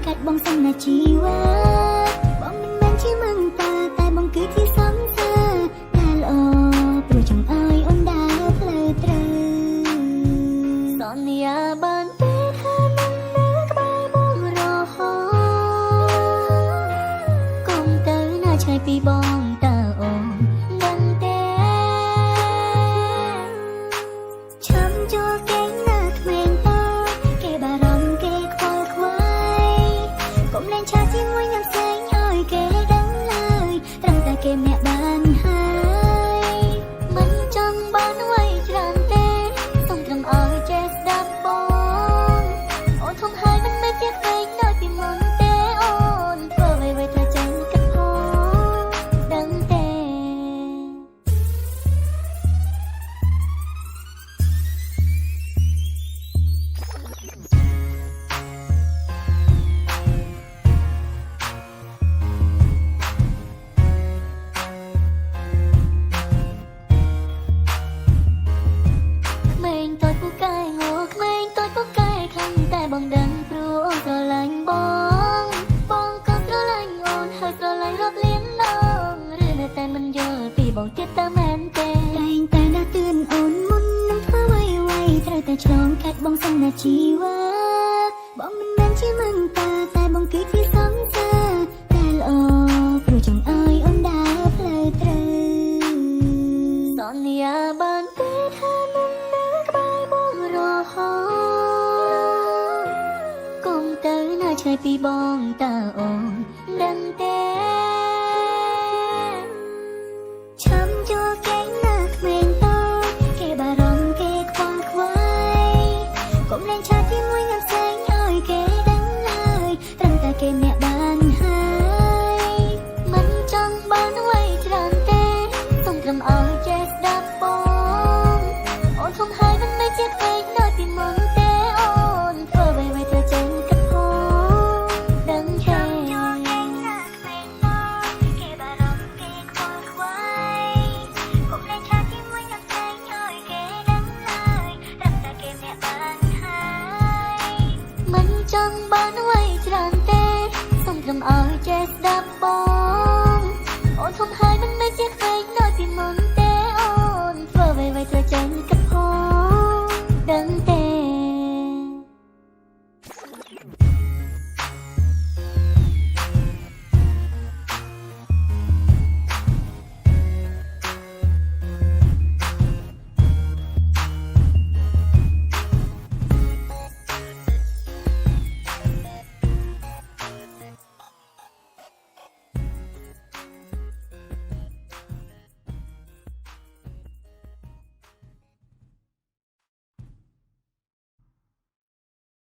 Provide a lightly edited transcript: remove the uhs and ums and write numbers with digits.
កាត់បងសន្យាជីវិតបងមិនមែនជាមន្តាតែបងគឺជាសង្សារដែលល្អព្រោះចង់ឲ្យអូនដើរផ្លូវត្រូវសន្យាបានទេថានឹងនៅក្បែរបងរហូតកុំទៅណាឆ្ងាយពីបងតើអូនដឹងទេឆាំចូលគេងណាគ្មានតើគេបារម្ភគេខ្វល់ខ្វាយកុំលែងឆាជាមួយអ្នកផ្សេងឲ្យគេដឹងឡើយត្រឹមតែគេម្នាក់បានហើយមិនចង់បានអ្វីច្រើនទេសូមត្រឹមឲ្យចេះស្ដាប់បងអូនធំហើយមិនមែនជាពេកដូចពីមុនទេអូនធ្វើអ្វីៗថាចឹងគិតផងដឹងទេក្មេងតូចពូកែងោក្មេងតូចពូកែខ្លាំងតែបងដឹងព្រោះអូនស្រឡាញ់បងបងក៏ស្រឡាញ់អូនហើយស្រឡាញ់រាប់លានដងឬនៅតែមិនយល់ពីបងទៀតតើមែនទេតែងតែដាស់តឿនអូនមុននឹងធ្វើអ្វីៗត្រូវតែឆ្លងកាត់បងសន្យាជីវិតបងមិនមែនជាមន្តាតែបងគឺជាសង្សារតែល្អព្រោះចង់ឲ្យអូនដើរផ្លូវត្រូវសន្យាបានទេថានឹងនៅក្បែរបងរហូតកុំទៅណាឆ្ងាយពីបងតើអូនដឹងទេ